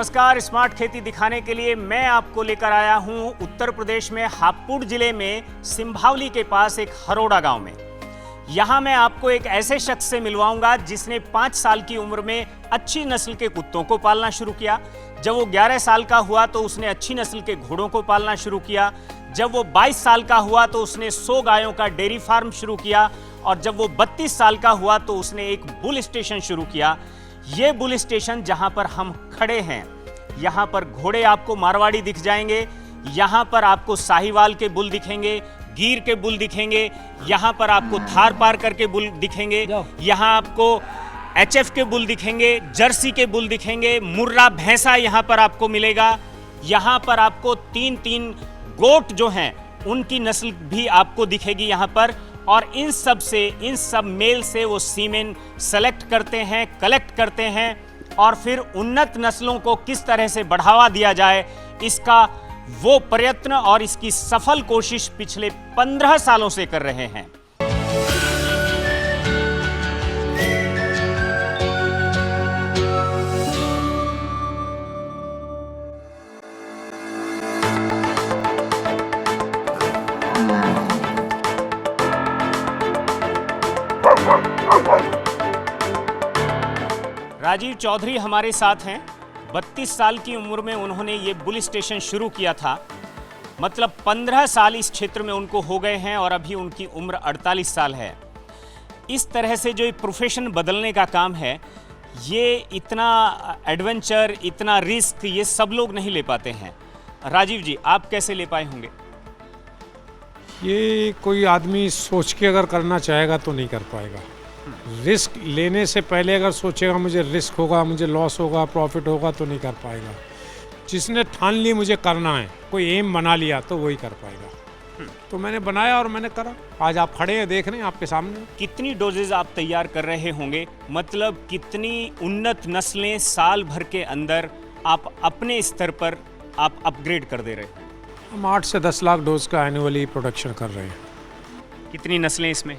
नमस्कार। स्मार्ट खेती दिखाने के लिए मैं आपको लेकर आया हूं उत्तर प्रदेश में हापुड़ जिले में सिंभावली के पास एक हरोड़ा गांव में। यहां मैं आपको एक ऐसे शख्स से मिलवाऊंगा जिसने 5 साल की उम्र में अच्छी नस्ल के कुत्तों को पालना शुरू किया। जब वो 11 साल का हुआ तो उसने अच्छी नस्ल के घोड़ों को पालना शुरू किया। जब वो 22 साल का हुआ तो उसने 100 गायों का डेयरी फार्म शुरू किया। और जब वो 32 साल का हुआ तो उसने एक बुल स्टेशन शुरू किया। ये बुल स्टेशन जहां पर हम खड़े हैं, यहां पर घोड़े आपको मारवाड़ी दिख जाएंगे, यहां पर आपको साहिवाल के बुल दिखेंगे, गिर के बुल दिखेंगे, यहां पर आपको थार पारकर के बुल दिखेंगे, यहां आपको एचएफ के बुल दिखेंगे, जर्सी के बुल दिखेंगे, मुर्रा भैंसा यहां पर आपको मिलेगा। यहां पर आपको 3-3 गोट जो हैं उनकी नस्ल भी आपको दिखेगी यहां पर। और इन सब मेल से वो सीमेन सेलेक्ट करते हैं, कलेक्ट करते हैं और फिर उन्नत नस्लों को किस तरह से बढ़ावा दिया जाए, इसका वो प्रयत्न और इसकी सफल कोशिश पिछले 15 सालों से कर रहे हैं। राजीव चौधरी हमारे साथ हैं। 32 साल की उम्र में उन्होंने ये बुल स्टेशन शुरू किया था। मतलब 15 साल इस क्षेत्र में उनको हो गए हैं और अभी उनकी उम्र 48 साल है। इस तरह से जो ये प्रोफेशन बदलने का काम है, ये इतना एडवेंचर, इतना रिस्क ये सब लोग नहीं ले पाते हैं। राजीव जी, आप कैसे ले पाए होंगे? ये कोई आदमी सोच के अगर करना चाहेगा तो नहीं कर पाएगा। रिस्क लेने से पहले अगर सोचेगा मुझे रिस्क होगा, मुझे लॉस होगा, प्रॉफिट होगा, तो नहीं कर पाएगा। जिसने ठान ली मुझे करना है, कोई एम बना लिया, तो वही कर पाएगा। तो मैंने बनाया और मैंने करा। आज आप खड़े हैं, देख रहे हैं आपके सामने। कितनी डोजेज आप तैयार कर रहे होंगे? मतलब कितनी उन्नत नस्लें साल भर के अंदर आप अपने स्तर पर आप अपग्रेड कर दे रहे हैं? हम 8 से 10 लाख डोज का एनुअली प्रोडक्शन कर रहे हैं। कितनी नस्लें इसमें?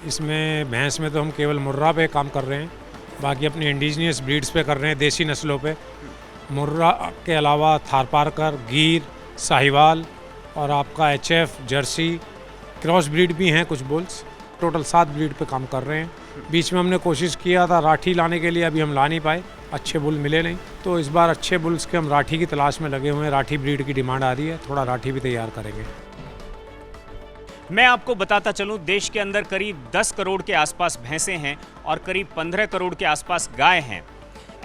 इसमें भैंस में तो हम केवल मुर्रा पे काम कर रहे हैं, बाकी अपनी इंडिजिनियस ब्रीड्स पे कर रहे हैं, देसी नस्लों पे। मुर्रा के अलावा थारपारकर, गिर, साहिवाल और आपका एचएफ, जर्सी, क्रॉस ब्रीड भी हैं कुछ बुल्स। टोटल 7 ब्रीड पे काम कर रहे हैं। बीच में हमने कोशिश किया था राठी लाने के लिए, अभी हम ला नहीं पाए, अच्छे बुल मिले नहीं। तो इस बार अच्छे बुल्स के हम राठी की तलाश में लगे हुए हैं। राठी ब्रीड की डिमांड आ रही है, थोड़ा राठी भी तैयार करेंगे। मैं आपको बताता चलूं, देश के अंदर करीब 10 करोड़ के आसपास भैंसें हैं और करीब 15 करोड़ के आसपास गाय हैं।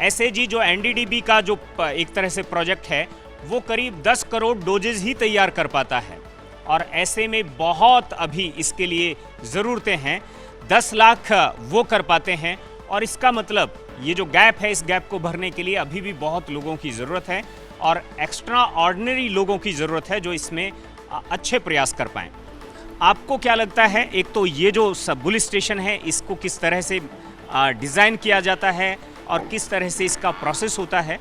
एसएजी जो एनडीडीबी का जो एक तरह से प्रोजेक्ट है, वो करीब 10 करोड़ डोजेज ही तैयार कर पाता है। और ऐसे में बहुत अभी इसके लिए ज़रूरतें हैं। 10 लाख वो कर पाते हैं और इसका मतलब ये जो गैप है, इस गैप को भरने के लिए अभी भी बहुत लोगों की ज़रूरत है और एक्स्ट्रा ऑर्डिनरी लोगों की ज़रूरत है जो इसमें अच्छे प्रयास कर पाएँ। आपको क्या लगता है, एक तो ये जो सब बुल स्टेशन है, इसको किस तरह से डिज़ाइन किया जाता है और किस तरह से इसका प्रोसेस होता है?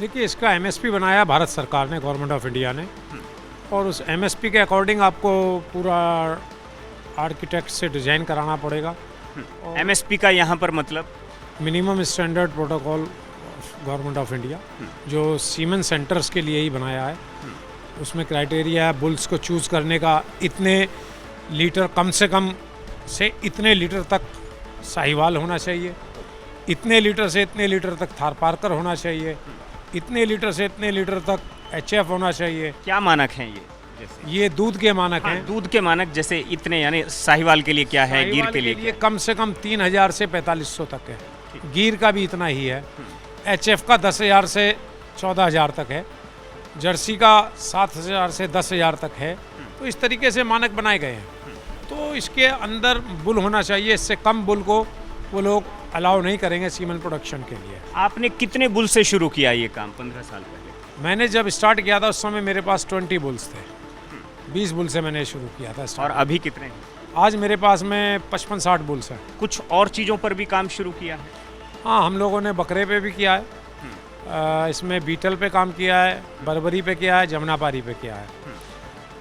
देखिए, इसका एमएसपी बनाया भारत सरकार ने, गवर्नमेंट ऑफ इंडिया ने, और उस एमएसपी के अकॉर्डिंग आपको पूरा आर्किटेक्ट से डिज़ाइन कराना पड़ेगा। एमएसपी का यहाँ पर मतलब minimum standard protocol government of India, जो सीमेन सेंटर्स के लिए ही बनाया है। उसमें क्राइटेरिया है बुल्स को चूज़ करने का। इतने लीटर कम से कम से इतने लीटर तक साहिवाल होना चाहिए, इतने लीटर से इतने लीटर तक थारपारकर होना चाहिए, इतने लीटर से इतने लीटर तक एचएफ होना चाहिए। क्या मानक हैं ये? जैसे ये दूध के मानक हैं। दूध के मानक जैसे इतने, यानी साहिवाल के लिए क्या है, गिर के लिए क्या? कम से कम 3000 से 4500 तक है। गिर का भी इतना ही है। एचएफ का 10,000 से 14,000 तक है। जर्सी का 7,000 से 10,000 तक है। तो इस तरीके से मानक बनाए गए हैं। तो इसके अंदर बुल होना चाहिए, इससे कम बुल को वो लोग अलाउ नहीं करेंगे सीमेन प्रोडक्शन के लिए। आपने कितने बुल से शुरू किया ये काम 15 साल पहले? मैंने जब स्टार्ट किया था उस समय मेरे पास 20 बुल्स थे। 20 बुल से मैंने शुरू किया था। और अभी कितने हैं? आज मेरे पास में 55-60 बुल्स हैं। कुछ और चीज़ों पर भी काम शुरू किया है? हाँ, हम लोगों ने बकरे पे भी किया है, इसमें बीटल पे काम किया है, बर्बरी पे किया है, जमुनापारी पे किया है।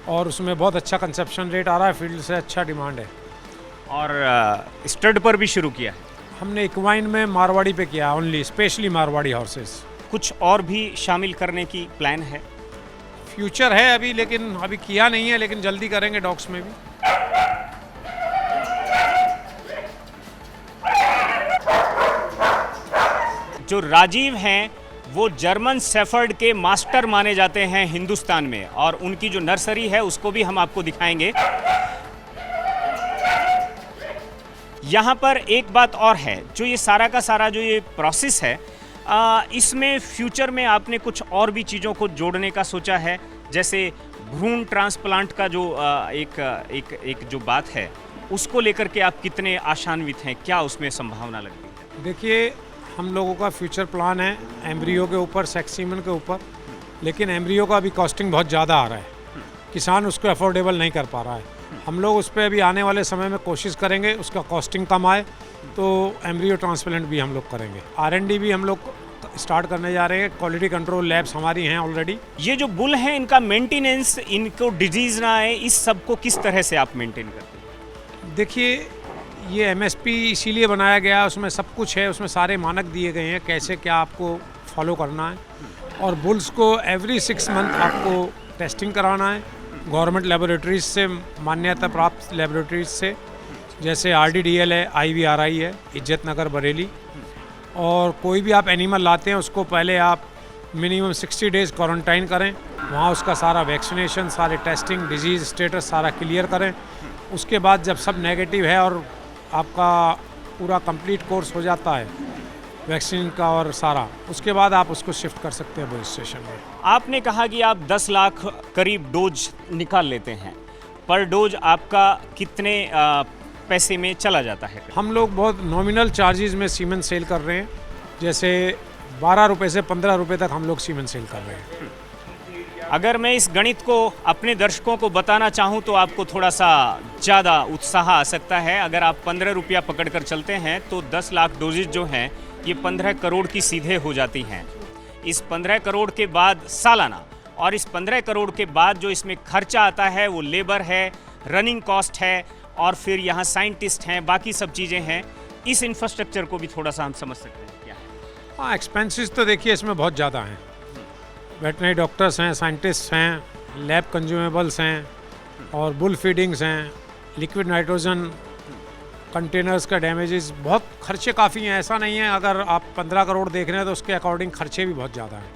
और उसमें बहुत अच्छा कंसेप्शन रेट आ रहा है, फील्ड से अच्छा डिमांड है। और स्टड पर भी शुरू किया है? हमने इक्वाइन में मारवाड़ी पे किया, ओनली स्पेशली मारवाड़ी हॉर्सेस। कुछ और भी शामिल करने की प्लान है? फ्यूचर है अभी, लेकिन अभी किया नहीं है, लेकिन जल्दी करेंगे डॉग्स में भी। जो राजीव हैं वो जर्मन शेफर्ड के मास्टर माने जाते हैं हिंदुस्तान में, और उनकी जो नर्सरी है उसको भी हम आपको दिखाएंगे। यहाँ पर एक बात और है, जो ये सारा का सारा जो ये प्रोसेस है, इसमें फ्यूचर में आपने कुछ और भी चीज़ों को जोड़ने का सोचा है, जैसे भ्रूण ट्रांसप्लांट का जो एक जो बात है, उसको लेकर के आप कितने आशान्वित हैं? क्या उसमें संभावना लगती है? देखिए, हम लोगों का फ्यूचर प्लान है एम्ब्रियो के ऊपर, सेक्स सीमन के ऊपर, लेकिन एम्ब्रियो का अभी कॉस्टिंग बहुत ज़्यादा आ रहा है, किसान उसको अफोर्डेबल नहीं कर पा रहा है। हम लोग उस पर अभी आने वाले समय में कोशिश करेंगे उसका कॉस्टिंग कम आए, तो एम्ब्रियो ट्रांसप्लांट भी हम लोग करेंगे। R&D भी हम लोग स्टार्ट करने जा रहे हैं, क्वालिटी कंट्रोल लैब्स हमारी हैं ऑलरेडी। ये जो बुल हैं, इनका मेंटेनेंस, इनको डिजीज़ ना आए, इस सब को किस तरह से आप मेंटेन करते हैं? देखिए, ये MSP इसीलिए बनाया गया, उसमें सब कुछ है, उसमें सारे मानक दिए गए हैं कैसे क्या आपको फॉलो करना है, और बुल्स को एवरी 6 मंथ आपको टेस्टिंग कराना है गवर्नमेंट लेबोरेटरीज से, मान्यता प्राप्त लेबोरेटरीज से, जैसे RDDL है, IVRI है, इज्जत नगर बरेली। और कोई भी आप एनिमल लाते हैं उसको पहले आप मिनिमम 60 डेज़ क्वारंटाइन करें, वहाँ उसका सारा वैक्सीनेशन, सारे टेस्टिंग, डिजीज़ स्टेटस सारा क्लियर करें। उसके बाद जब सब नेगेटिव है और आपका पूरा कंप्लीट कोर्स हो जाता है वैक्सीन का और सारा, उसके बाद आप उसको शिफ्ट कर सकते हैं पुलिस स्टेशन में। आपने कहा कि आप 10 लाख करीब डोज निकाल लेते हैं, पर डोज आपका कितने पैसे में चला जाता है? हम लोग बहुत नॉमिनल चार्जेस में सीमेन सेल कर रहे हैं, जैसे 12 रुपये से 15 रुपये तक हम लोग सीमेन सेल कर रहे हैं। अगर मैं इस गणित को अपने दर्शकों को बताना चाहूँ तो आपको थोड़ा सा ज़्यादा उत्साह आ सकता है। अगर आप 15 रुपया पकड़ कर चलते हैं तो 10 लाख डोजेज जो हैं ये 15 करोड़ की सीधे हो जाती हैं। इस 15 करोड़ के बाद सालाना, और इस 15 करोड़ के बाद जो इसमें खर्चा आता है वो लेबर है, रनिंग कॉस्ट है, और फिर यहाँ साइंटिस्ट हैं, बाकी सब चीज़ें हैं। इस इंफ्रास्ट्रक्चर को भी थोड़ा सा हम समझ सकते हैं क्या है? हाँ, एक्सपेंसेस तो देखिए इसमें बहुत ज़्यादा हैं। वेटनरी डॉक्टर्स हैं, साइंटिस्ट हैं, लैब कंज्यूमेबल्स हैं, और बुल फीडिंग्स हैं, लिक्विड नाइट्रोजन कंटेनर्स का डैमेजेस, बहुत खर्चे काफ़ी हैं। ऐसा नहीं है अगर आप 15 करोड़ देख रहे हैं तो उसके अकॉर्डिंग खर्चे भी बहुत ज़्यादा हैं।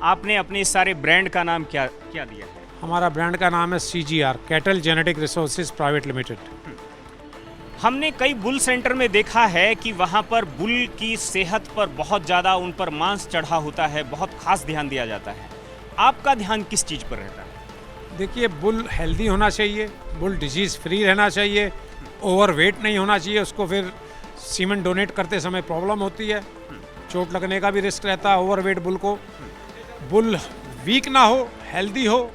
आपने अपने इस सारे ब्रांड का नाम क्या क्या दिया है? हमारा ब्रांड का नाम है CGR, cattle genetic resources private limited. हमने कई बुल सेंटर में देखा है कि वहाँ पर बुल की सेहत पर बहुत ज़्यादा उन पर मांस चढ़ा होता है, बहुत खास ध्यान दिया जाता है। आपका ध्यान किस चीज़ पर रहता है? देखिए, बुल हेल्दी होना चाहिए, बुल डिजीज़ फ्री रहना चाहिए, ओवरवेट नहीं होना चाहिए, उसको फिर सीमेंट डोनेट करते समय प्रॉब्लम होती है, चोट लगने का भी रिस्क रहता है ओवरवेट बुल को। बुल वीक ना हो, हेल्दी हो,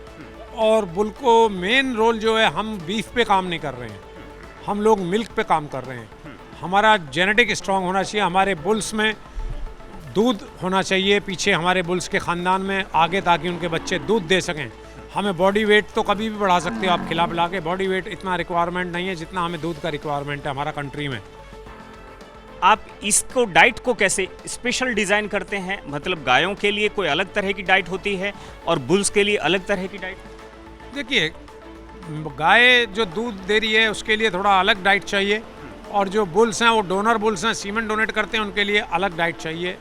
और बुल को मेन रोल जो है, हम बीफ पे काम नहीं कर रहे हैं, हम लोग मिल्क पे काम कर रहे हैं। हमारा जेनेटिक स्ट्रांग होना चाहिए, हमारे बुल्स में दूध होना चाहिए पीछे हमारे बुल्स के ख़ानदान में आगे, ताकि उनके बच्चे दूध दे सकें। हमें बॉडी वेट तो कभी भी बढ़ा सकते हो आप खिला पिला के, बॉडी वेट इतना रिक्वायरमेंट नहीं है जितना हमें दूध का रिक्वायरमेंट है हमारा कंट्री में। आप इसको डाइट को कैसे स्पेशल डिज़ाइन करते हैं? मतलब गायों के लिए कोई अलग तरह की डाइट होती है और बुल्स के लिए अलग तरह की डाइट? देखिए, गाय जो दूध दे रही है उसके लिए थोड़ा अलग डाइट चाहिए, और जो बुल्स हैं वो डोनर बुल्स हैं, सीमेंट डोनेट करते हैं, उनके लिए अलग डाइट चाहिए।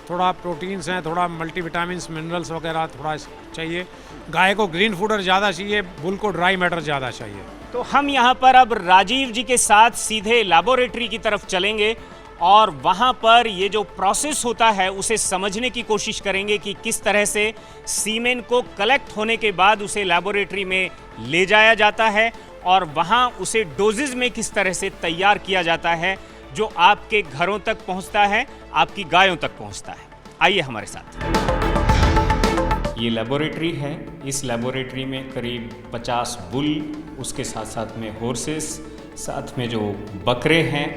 थोड़ा प्रोटीन्स हैं, थोड़ा मल्टीविटामिन्स, मिनरल्स वगैरह थोड़ा चाहिए। गाय को ग्रीन फूडर ज़्यादा चाहिए, बुल को ड्राई मैटर ज़्यादा चाहिए। तो हम यहाँ पर अब राजीव जी के साथ सीधे लैबोरेटरी की तरफ चलेंगे और वहाँ पर ये जो प्रोसेस होता है उसे समझने की कोशिश करेंगे कि किस तरह से सीमेन को कलेक्ट होने के बाद उसे लैबोरेटरी में ले जाया जाता है और वहाँ उसे डोजेज में किस तरह से तैयार किया जाता है, जो आपके घरों तक पहुँचता है, आपकी गायों तक पहुँचता है। आइए हमारे साथ। ये लेबोरेटरी है। इस लेबोरेटरी में करीब 50 बुल, उसके साथ साथ में हॉर्सेस, साथ में जो बकरे हैं,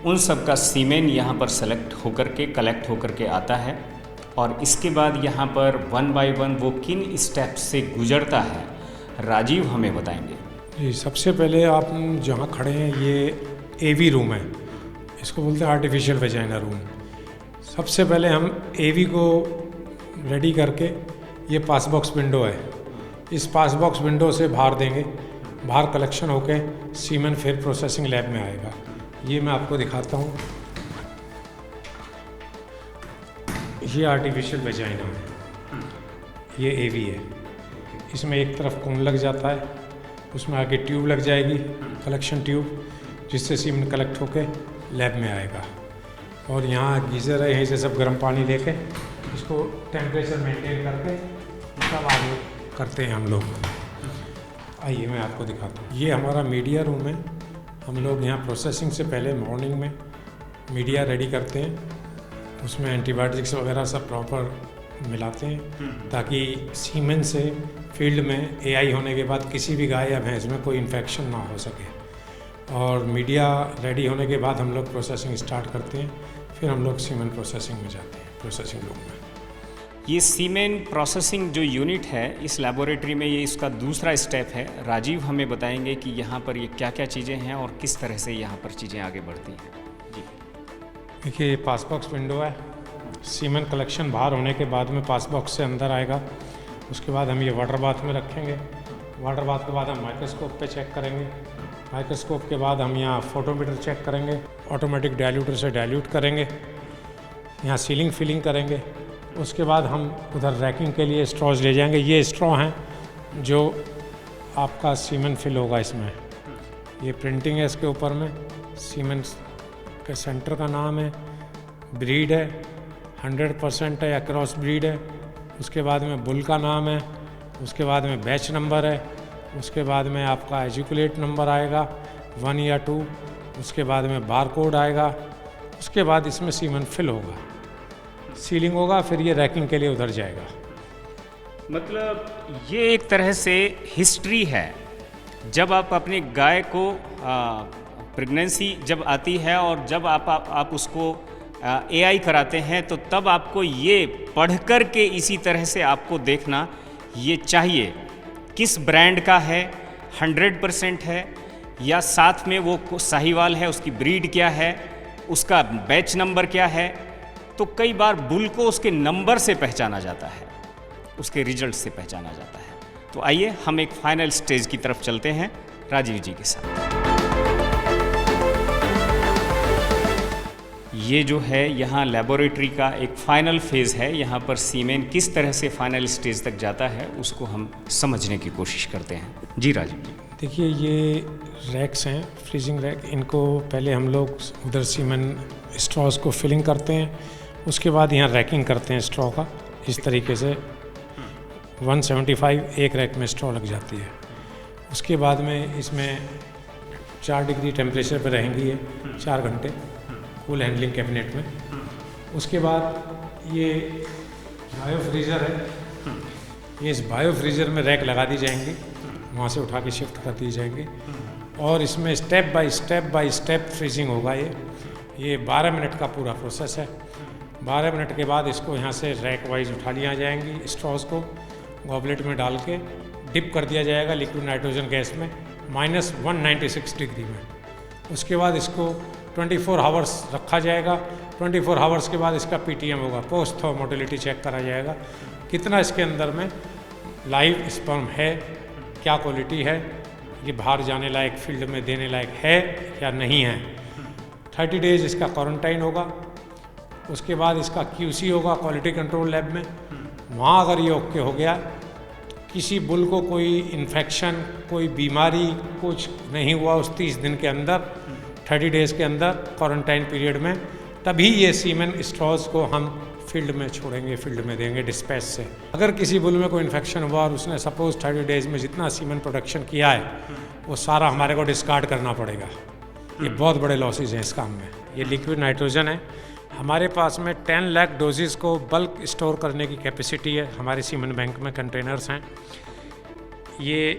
उन सब का सीमेन यहाँ पर कलेक्ट होकर के आता है। और इसके बाद यहाँ पर 1 बाय 1 वो किन स्टेप्स से गुजरता है, राजीव हमें बताएंगे। जी, सबसे पहले आप जहाँ खड़े हैं ये AV रूम है, इसको बोलते हैं आर्टिफिशियल वेजाइना रूम। सबसे पहले हम AV को रेडी करके ये पास बॉक्स विंडो है, इस पास बॉक्स विंडो से बाहर देंगे, बाहर कलेक्शन होके सीमेंट फिर प्रोसेसिंग लैब में आएगा। ये मैं आपको दिखाता हूँ, ये आर्टिफिशियल वेजाइना है, ये एवी है, इसमें एक तरफ कोन लग जाता है, उसमें आगे ट्यूब लग जाएगी, कलेक्शन ट्यूब, जिससे सीमेंट कलेक्ट होके लैब में आएगा। और यहाँ गीज़र है, यहीं से सब गर्म पानी लेके इसको टेम्परेचर मेंटेन करके सब आगे करते हैं हम लोग। आइए मैं आपको दिखाता हूँ, ये हमारा मीडिया रूम है। हम लोग यहाँ प्रोसेसिंग से पहले मॉर्निंग में मीडिया रेडी करते हैं, उसमें एंटीबायोटिक्स वगैरह सब प्रॉपर मिलाते हैं ताकि सीमेंट से फील्ड में एआई होने के बाद किसी भी गाय या भैंस में कोई इन्फेक्शन ना हो सके। और मीडिया रेडी होने के बाद हम लोग प्रोसेसिंग स्टार्ट करते हैं, फिर हम लोग सीमेंट प्रोसेसिंग में जाते हैं, प्रोसेसिंग रूम में। ये सीमेंट प्रोसेसिंग जो यूनिट है इस लैबोरेटरी में, ये इसका दूसरा स्टेप है। राजीव हमें बताएंगे कि यहाँ पर ये क्या क्या चीज़ें हैं और किस तरह से यहाँ पर चीज़ें आगे बढ़ती हैं। जी देखिए, ये पास बॉक्स विंडो है, सीमेंट कलेक्शन बाहर होने के बाद में पास बॉक्स से अंदर आएगा। उसके बाद हम ये वाटर बाथ में रखेंगे, वाटर बाथ के बाद हम माइक्रोस्कोप पे चेक करेंगे, माइक्रोस्कोप के बाद हम यहाँ फोटोमीटर चेक करेंगे, ऑटोमेटिक डाइल्यूटर से डाइल्यूट करेंगे, यहाँ सीलिंग फिलिंग करेंगे। उसके बाद हम उधर रैकिंग के लिए स्ट्रॉज ले जाएंगे। ये स्ट्रॉ हैं जो आपका सीमेंट फिल होगा इसमें। ये प्रिंटिंग है इसके ऊपर में, सीमेंट के सेंटर का नाम है, ब्रीड है 100% है या क्रॉस ब्रीड है। उसके बाद में बुल का नाम है, उसके बाद में बैच नंबर है, उसके बाद में आपका एजुकुलेट नंबर आएगा 1 या 2, उसके बाद में बार कोड आएगा। उसके बाद इसमें सीमेंट फिल होगा, सीलिंग होगा, फिर ये रैकिंग के लिए उधर जाएगा। मतलब ये एक तरह से हिस्ट्री है। जब आप अपनी गाय को प्रेगनेंसी जब आती है और जब आप उसको एआई कराते हैं, तो तब आपको ये पढ़ कर के इसी तरह से आपको देखना ये चाहिए किस ब्रांड का है, 100% है या साथ में वो साहीवाल है, उसकी ब्रीड क्या है, उसका बैच नंबर क्या है। तो कई बार बुल को उसके नंबर से पहचाना जाता है, उसके रिजल्ट से पहचाना जाता है। तो आइए हम एक फाइनल स्टेज की तरफ चलते हैं राजीव जी के साथ। ये जो है यहाँ लेबोरेटरी का एक फाइनल फेज़ है। यहाँ पर सीमेंट किस तरह से फाइनल स्टेज तक जाता है उसको हम समझने की कोशिश करते हैं। जी राजीव जी। देखिए, ये रैक्स हैं, फ्रीजिंग रैक। इनको पहले हम लोग उधर सीमेंट स्ट्रॉज को फिलिंग करते हैं, उसके बाद यहाँ रैकिंग करते हैं स्ट्रॉ का। इस तरीके से 175 एक रैक में स्ट्रॉ लग जाती है। उसके बाद में इसमें 4 डिग्री टेम्परेचर पर रहेंगी ये 4 घंटे कूल हैंडलिंग कैबिनेट में। उसके बाद ये बायो फ्रीज़र है, ये इस बायो फ्रीज़र में रैक लगा दी जाएंगी, वहाँ से उठा के शिफ्ट कर दी जाएंगी और इसमें स्टेप बाय स्टेप फ्रीजिंग होगा। ये 12 मिनट का पूरा प्रोसेस है। 12 मिनट के बाद इसको यहाँ से रैक वाइज उठा लिया जाएंगी, स्ट्रॉज को गॉबलेट में डाल के डिप कर दिया जाएगा लिक्विड नाइट्रोजन गैस में -196 डिग्री में। उसके बाद इसको 24 आवर्स रखा जाएगा। 24 आवर्स के बाद इसका PTM होगा, पोस्ट थर्म मोटिलिटी चेक करा जाएगा, कितना इसके अंदर में लाइव स्पर्म है, क्या क्वालिटी है, ये बाहर जाने लायक फील्ड में देने लायक है या नहीं है। 30 डेज इसका क्वारंटाइन होगा। उसके बाद इसका QC होगा क्वालिटी कंट्रोल लैब में। वहाँ अगर ये ओके हो गया, किसी बुल को कोई इन्फेक्शन, कोई बीमारी कुछ नहीं हुआ उस 30 दिन के अंदर, 30 डेज़ के अंदर क्वारंटाइन पीरियड में, तभी ये सीमेन स्ट्रॉज को हम फील्ड में छोड़ेंगे, फील्ड में देंगे डिस्पैच से। अगर किसी बुल में कोई इन्फेक्शन हुआ और उसने सपोज 30 डेज़ में जितना सीमेन प्रोडक्शन किया है वो सारा हमारे को डिस्कार्ड करना पड़ेगा। ये बहुत बड़े लॉसेज हैं इस काम में। ये लिक्विड नाइट्रोजन है, हमारे पास में 10 लाख डोजेज़ को बल्क स्टोर करने की कैपेसिटी है। हमारे सीमेंट बैंक में कंटेनर्स हैं। ये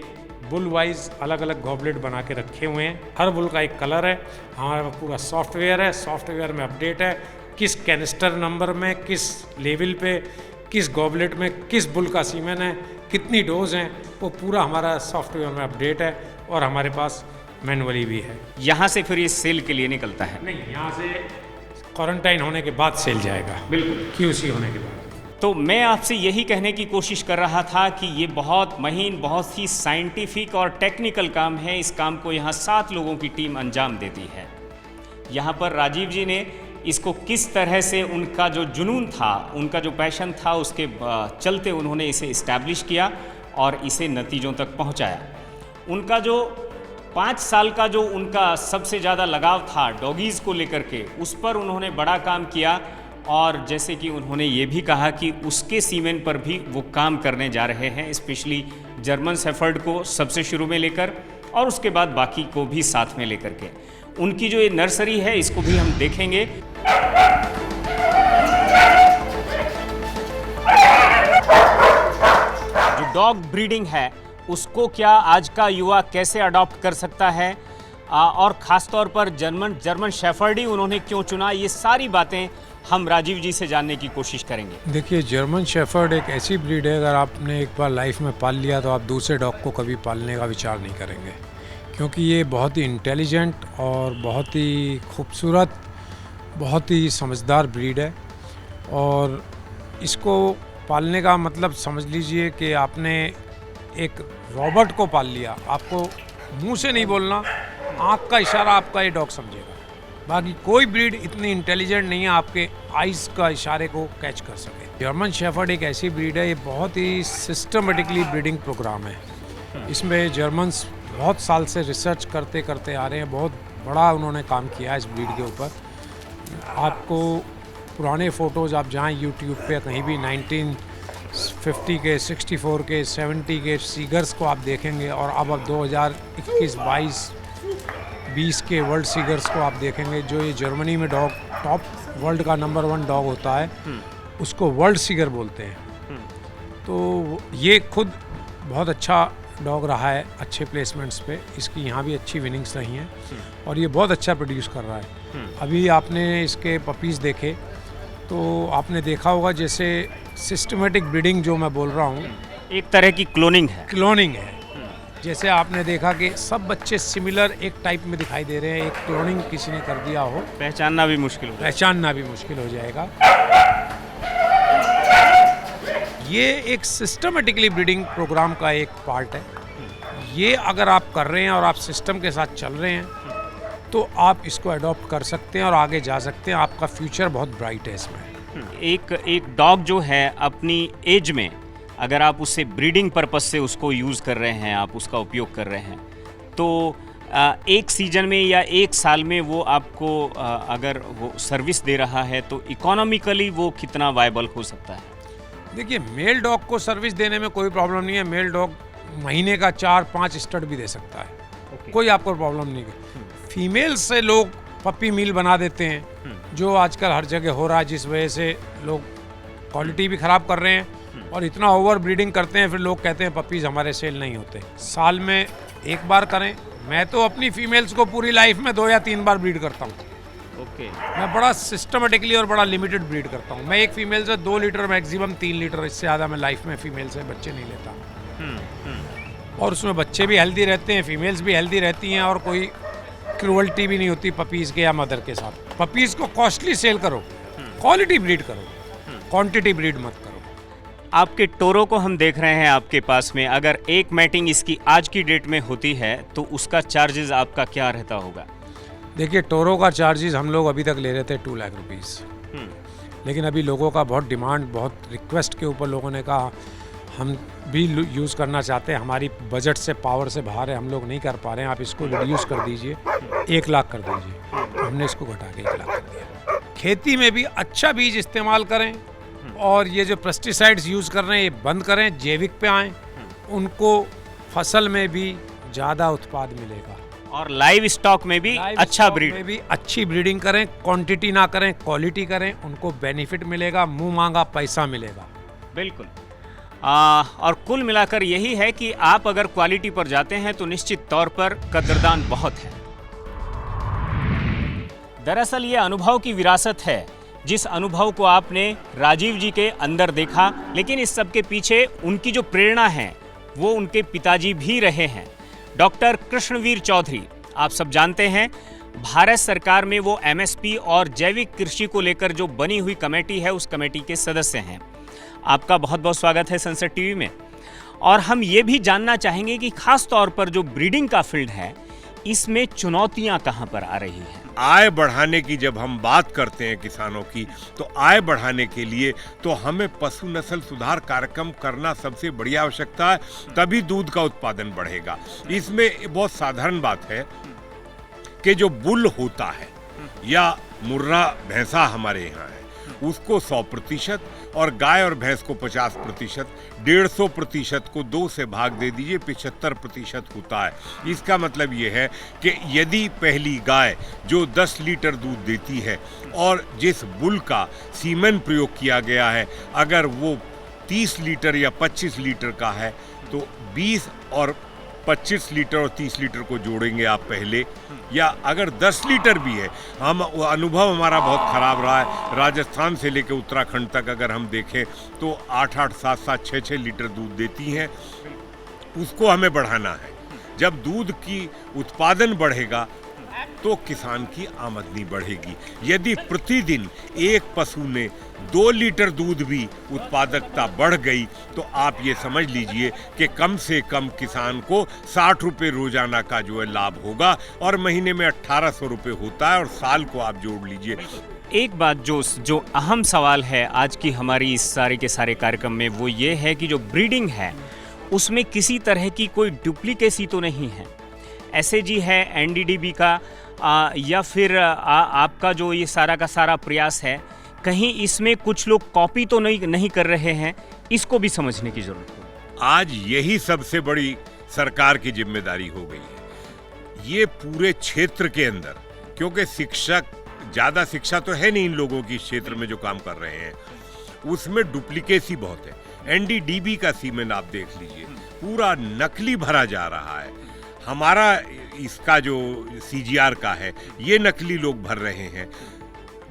बुल वाइज अलग अलग गॉबलेट बना के रखे हुए हैं। हर बुल का एक कलर है। हमारे पास पूरा सॉफ्टवेयर है, सॉफ्टवेयर में अपडेट है किस कैनिस्टर नंबर में, किस लेवल पे, किस गॉबलेट में किस बुल का सीमेन है, कितनी डोज हैं, वो पूरा हमारा सॉफ्टवेयर में अपडेट है और हमारे पास मैनुअली भी है। यहाँ से फिर ये सेल के लिए निकलता है? नहीं, यहाँ से क्वारंटाइन होने के बाद सेल जाएगा। बिल्कुल, QC होने के बाद। तो मैं आपसे यही कहने की कोशिश कर रहा था कि ये बहुत महीन, बहुत ही साइंटिफिक और टेक्निकल काम है। इस काम को यहाँ 7 लोगों की टीम अंजाम देती है। यहाँ पर राजीव जी ने इसको किस तरह से, उनका जो जुनून था, उनका जो पैशन था, उसके चलते उन्होंने इसे इस्टेब्लिश किया और इसे नतीजों तक पहुँचाया। उनका जो 5 साल का जो उनका सबसे ज़्यादा लगाव था डॉगीज़ को लेकर के, उस पर उन्होंने बड़ा काम किया। और जैसे कि उन्होंने ये भी कहा कि उसके सीमेंट पर भी वो काम करने जा रहे हैं, स्पेशली जर्मन शेफर्ड को सबसे शुरू में लेकर और उसके बाद बाकी को भी साथ में लेकर के। उनकी जो ये नर्सरी है, इसको भी हम देखेंगे। जो डॉग ब्रीडिंग है उसको क्या आज का युवा कैसे अडॉप्ट कर सकता है, और ख़ास तौर पर जर्मन शेफर्ड ही उन्होंने क्यों चुना, ये सारी बातें हम राजीव जी से जानने की कोशिश करेंगे। देखिए, जर्मन शेफर्ड एक ऐसी ब्रीड है, अगर आपने एक बार लाइफ में पाल लिया तो आप दूसरे डॉग को कभी पालने का विचार नहीं करेंगे, क्योंकि ये बहुत ही इंटेलिजेंट और बहुत ही खूबसूरत, बहुत ही समझदार ब्रीड है। और इसको पालने का मतलब समझ लीजिए कि आपने एक रॉबर्ट को पाल लिया। आपको मुंह से नहीं बोलना, आँख का इशारा आपका ये डॉग समझेगा। बाकी कोई ब्रीड इतनी इंटेलिजेंट नहीं है आपके आइज़ का इशारे को कैच कर सके। जर्मन शेफर्ड एक ऐसी ब्रीड है, ये बहुत ही सिस्टमेटिकली ब्रीडिंग प्रोग्राम है। इसमें जर्मन्स बहुत साल से रिसर्च करते करते आ रहे हैं, बहुत बड़ा उन्होंने काम किया है इस ब्रीड के ऊपर। आपको पुराने फ़ोटोज़ आप जाएँ यूट्यूब पे कहीं भी 1950 के, 64 के, 70 के सीगर्स को आप देखेंगे, और अब 2021-22 20 के वर्ल्ड सीगर्स को आप देखेंगे। जो ये जर्मनी में डॉग टॉप वर्ल्ड का नंबर 1 डॉग होता है, उसको वर्ल्ड सीगर बोलते हैं। तो ये खुद बहुत अच्छा डॉग रहा है, अच्छे प्लेसमेंट्स पे इसकी यहाँ भी अच्छी विनिंग्स रही हैं, और ये बहुत अच्छा प्रोड्यूस कर रहा है। अभी आपने इसके पपीज़ देखे तो आपने देखा होगा, जैसे सिस्टमेटिक ब्रीडिंग जो मैं बोल रहा हूँ, एक तरह की क्लोनिंग है। जैसे आपने देखा कि सब बच्चे सिमिलर एक टाइप में दिखाई दे रहे हैं, एक क्लोनिंग किसी ने कर दिया हो, पहचानना भी मुश्किल हो जाएगा। ये एक सिस्टमेटिकली ब्रीडिंग प्रोग्राम का एक पार्ट है। ये अगर आप कर रहे हैं और आप सिस्टम के साथ चल रहे हैं तो आप इसको अडॉप्ट कर सकते हैं और आगे जा सकते हैं। आपका फ्यूचर बहुत ब्राइट है इसमें। एक डॉग जो है अपनी एज में, अगर आप उससे ब्रीडिंग पर्पस से उसको यूज़ कर रहे हैं, आप उसका उपयोग कर रहे हैं, तो एक सीजन में या एक साल में वो आपको अगर वो सर्विस दे रहा है तो इकोनॉमिकली वो कितना वायबल हो सकता है? देखिए, मेल डॉग को सर्विस देने में कोई प्रॉब्लम नहीं है। मेल डॉग महीने का 4-5 स्टड भी दे सकता है, कोई आपको प्रॉब्लम नहीं है। फीमेल से लोग पपी मील बना देते हैं, जो आजकल हर जगह हो रहा है, जिस वजह से लोग क्वालिटी भी ख़राब कर रहे हैं और इतना ओवर ब्रीडिंग करते हैं। फिर लोग कहते हैं पपीज़ हमारे सेल नहीं होते। साल में एक बार करें। मैं तो अपनी फीमेल्स को पूरी लाइफ में 2 या 3 बार ब्रीड करता हूँ। मैं बड़ा सिस्टमेटिकली और बड़ा लिमिटेड ब्रीड करता हूँ। मैं एक फीमेल से 2 लीटर, मैक्सिमम 3 लीटर, इससे ज़्यादा मैं लाइफ में फीमेल से बच्चे नहीं लेता। और उसमें बच्चे भी हेल्दी रहते हैं, फीमेल्स भी हेल्दी रहती हैं, और कोई क्रूअल्टी भी नहीं होती पपीज़ के या मदर के साथ। पपीज़ को कॉस्टली सेल करो, क्वालिटी ब्रीड करो, क्वांटिटी ब्रीड मत करो। आपके टोरो को हम देख रहे हैं आपके पास में, अगर एक मैटिंग इसकी आज की डेट में होती है तो उसका चार्जेस आपका क्या रहता होगा? देखिए, टोरो का चार्जेस हम लोग अभी तक ले रहे थे 2 लाख रुपीज़, लेकिन अभी लोगों का बहुत डिमांड, बहुत रिक्वेस्ट के ऊपर लोगों ने कहा हम भी यूज़ करना चाहते हैं, हमारी बजट से, पावर से बाहर है, हम लोग नहीं कर पा रहे हैं, आप इसको रिड्यूस कर दीजिए, 1 लाख कर दीजिए। हमने इसको घटा के 1 लाख कर दिया। खेती में भी अच्छा बीज इस्तेमाल करें, और ये जो पेस्टिसाइड्स यूज़ कर रहे हैं ये बंद करें, जैविक पे आएँ, उनको फसल में भी ज़्यादा उत्पाद मिलेगा। और लाइव स्टॉक में भी अच्छा ब्रीड में भी अच्छी ब्रीडिंग करें, क्वांटिटी ना करें, क्वालिटी करें, उनको बेनिफिट मिलेगा, मुंह मांगा पैसा मिलेगा। बिल्कुल। और कुल मिलाकर यही है कि आप अगर क्वालिटी पर जाते हैं तो निश्चित तौर पर कदरदान बहुत है। दरअसल ये अनुभव की विरासत है, जिस अनुभव को आपने राजीव जी के अंदर देखा, लेकिन इस सब के पीछे उनकी जो प्रेरणा है वो उनके पिताजी भी रहे हैं, डॉक्टर कृष्णवीर चौधरी। आप सब जानते हैं, भारत सरकार में वो एमएसपी और जैविक कृषि को लेकर जो बनी हुई कमेटी है, उस कमेटी के सदस्य हैं। आपका बहुत बहुत स्वागत है संसद टीवी में। और हम ये भी जानना चाहेंगे कि खास तौर पर जो ब्रीडिंग का फील्ड है, इसमें चुनौतियां कहां पर आ रही हैं। आय बढ़ाने की जब हम बात करते हैं किसानों की, तो आय बढ़ाने के लिए तो हमें पशु नस्ल सुधार कार्यक्रम करना सबसे बड़ी आवश्यकता है, तभी दूध का उत्पादन बढ़ेगा। इसमें बहुत साधारण बात है कि जो बुल होता है या मुर्रा भैंसा हमारे यहाँ है, उसको 100% और गाय और भैंस को 50%, 150% को 2 से भाग दे दीजिए, 75% होता है। इसका मतलब ये है कि यदि पहली गाय जो 10 लीटर दूध देती है और जिस बुल का सीमेन प्रयोग किया गया है, अगर वो 30 लीटर या 25 लीटर का है, तो 20 और 25 लीटर और 30 लीटर को जोड़ेंगे आप पहले, या अगर 10 लीटर भी है, हम अनुभव हमारा बहुत खराब रहा है, राजस्थान से लेकर उत्तराखंड तक अगर हम देखें तो 8-8, 7-7, 6-6 लीटर दूध देती हैं। उसको हमें बढ़ाना है। जब दूध की उत्पादन बढ़ेगा तो किसान की आमदनी बढ़ेगी। यदि प्रतिदिन एक पशु ने 2 लीटर दूध भी उत्पादकता बढ़ गई, तो आप ये समझ लीजिए कि कम से कम किसान को 60 रुपये रोजाना का जो है लाभ होगा, और महीने में 1800 रुपये होता है, और साल को आप जोड़ लीजिए। एक बात जो अहम सवाल है आज की हमारी इस सारे के सारे कार्यक्रम में, वो ये है कि जो ब्रीडिंग है उसमें किसी तरह की कोई डुप्लीकेसी तो नहीं है। एसएजी है, एनडीडीबी का या फिर आपका जो ये सारा का सारा प्रयास है, कहीं इसमें कुछ लोग कॉपी तो नहीं कर रहे हैं, इसको भी समझने की जरूरत है। आज यही सबसे बड़ी सरकार की जिम्मेदारी हो गई है। ये पूरे क्षेत्र के अंदर, क्योंकि ज़्यादा शिक्षा तो है नहीं इन लोगों की, क्षेत्र में जो काम कर रहे हैं उसमें डुप्लीकेसी बहुत है। एनडीडीबी का सीमेन आप देख लीजिए, पूरा नकली भरा जा रहा है। हमारा इसका जो सीजीआर का है, ये नकली लोग भर रहे हैं,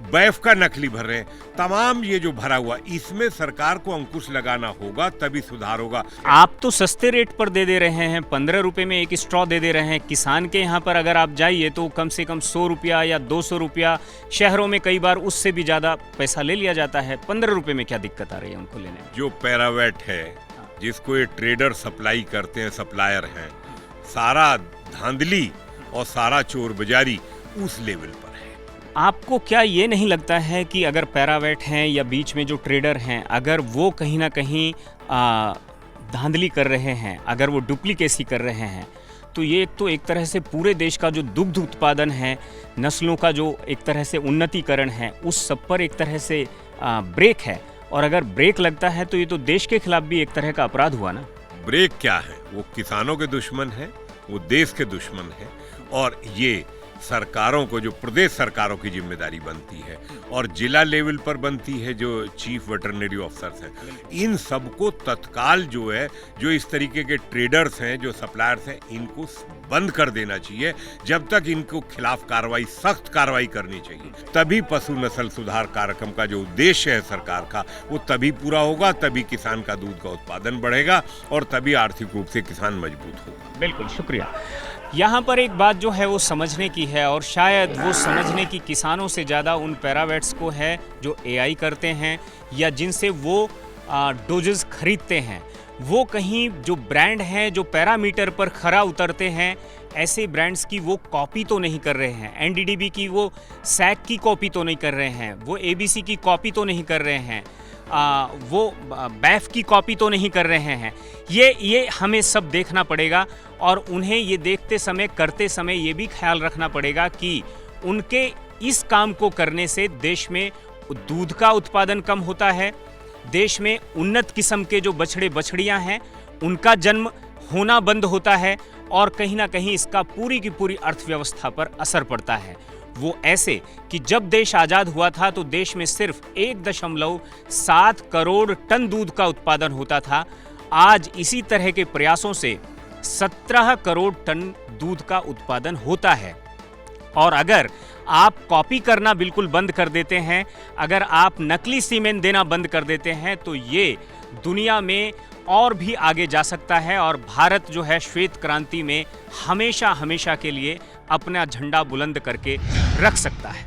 बैफ का नकली भर रहे हैं, तमाम ये जो भरा हुआ, इसमें सरकार को अंकुश लगाना होगा, तभी सुधार होगा। आप तो सस्ते रेट पर दे रहे हैं, 15 रुपए में एक स्ट्रॉ दे रहे हैं। किसान के यहाँ पर अगर आप जाइए तो कम से कम 100 रुपया या 200 रुपया, शहरों में कई बार उससे भी ज़्यादा पैसा ले लिया जाता है। 15 रुपये में क्या दिक्कत आ रही है उनको लेने में? जो पैरावेट है, जिसको ये ट्रेडर सप्लाई करते हैं, सप्लायर हैं, सारा धांधली और सारा चोर बाजारी उस लेवल पर है। आपको क्या ये नहीं लगता है कि अगर पैरावेट हैं या बीच में जो ट्रेडर हैं, अगर वो कहीं ना कहीं धांधली कर रहे हैं, अगर वो डुप्लीकेसी कर रहे हैं, तो ये एक तरह से पूरे देश का जो दुग्ध उत्पादन है, नस्लों का जो एक तरह से उन्नतीकरण है, उस सब पर एक तरह से ब्रेक है। और अगर ब्रेक लगता है तो ये तो देश के खिलाफ भी एक तरह का अपराध हुआ ना। ब्रेक क्या है? वो किसानों के दुश्मन है, वो देश के दुश्मन है, और ये सरकारों को, जो प्रदेश सरकारों की जिम्मेदारी बनती है और जिला लेवल पर बनती है, जो चीफ वेटरनरी ऑफिसर्स हैं, इन सबको तत्काल जो है, जो इस तरीके के ट्रेडर्स हैं, जो सप्लायर्स हैं, इनको बंद कर देना चाहिए। जब तक इनको खिलाफ कार्रवाई, सख्त कार्रवाई करनी चाहिए, तभी पशु नस्ल सुधार कार्यक्रम का जो उद्देश्य है सरकार का, वो तभी पूरा होगा, तभी किसान का दूध का उत्पादन बढ़ेगा, और तभी आर्थिक रूप से किसान मजबूत होगा। बिल्कुल, शुक्रिया। यहाँ पर एक बात जो है वो समझने की है, और शायद वो समझने की किसानों से ज़्यादा उन पैरावेट्स को है जो एआई करते हैं या जिनसे वो डोजेस खरीदते हैं। वो कहीं जो ब्रांड हैं, जो पैरामीटर पर खरा उतरते हैं, ऐसे ब्रांड्स की वो कॉपी तो नहीं कर रहे हैं। एनडीडीबी की वो सैक की कॉपी तो नहीं कर रहे हैं, वो एबीसी की कॉपी तो नहीं कर रहे हैं, वो बैफ की कॉपी तो नहीं कर रहे हैं। ये हमें सब देखना पड़ेगा, और उन्हें ये देखते समय, करते समय ये भी ख्याल रखना पड़ेगा कि उनके इस काम को करने से देश में दूध का उत्पादन कम होता है, देश में उन्नत किस्म के जो बछड़े बछड़ियां हैं उनका जन्म होना बंद होता है, और कहीं ना कहीं इसका पूरी की पूरी अर्थव्यवस्था पर असर पड़ता है। वो ऐसे कि जब देश आज़ाद हुआ था तो देश में सिर्फ 1.7 करोड़ टन दूध का उत्पादन होता था। आज इसी तरह के प्रयासों से 17 करोड़ टन दूध का उत्पादन होता है। और अगर आप कॉपी करना बिल्कुल बंद कर देते हैं, अगर आप नकली सीमेन देना बंद कर देते हैं, तो ये दुनिया में और भी आगे जा सकता है, और भारत जो है श्वेत क्रांति में हमेशा हमेशा के लिए अपना झंडा बुलंद करके रख सकता है।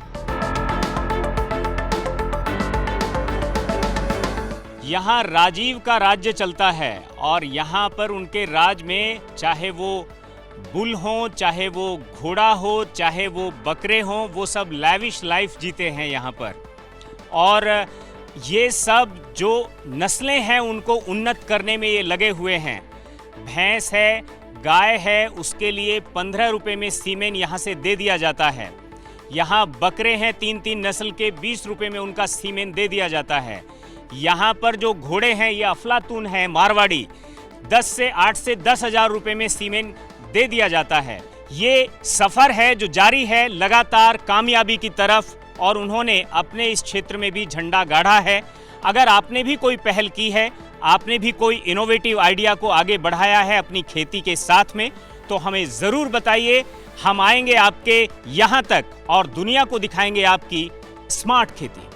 यहाँ राजीव का राज्य चलता है और यहाँ पर उनके राज में चाहे वो बुल हो, चाहे वो घोड़ा हो, चाहे वो बकरे हों, वो सब लैविश लाइफ जीते हैं यहाँ पर। और ये सब जो नस्लें हैं उनको उन्नत करने में ये लगे हुए हैं। भैंस है, गाय है, उसके लिए 15 रुपये में सीमेन यहाँ से दे दिया जाता है। यहाँ बकरे हैं 3-3 नस्ल के, 20 रुपये में उनका सीमेन दे दिया जाता है। यहाँ पर जो घोड़े हैं ये अफलातून हैं मारवाड़ी, 8 से 10 हज़ार रुपये में सीमेन दे दिया जाता है। ये सफ़र है जो जारी है लगातार कामयाबी की तरफ, और उन्होंने अपने इस क्षेत्र में भी झंडा गाड़ा है। अगर आपने भी कोई पहल की है, आपने भी कोई इनोवेटिव आइडिया को आगे बढ़ाया है अपनी खेती के साथ में, तो हमें ज़रूर बताइए। हम आएंगे आपके यहाँ तक और दुनिया को दिखाएंगे आपकी स्मार्ट खेती।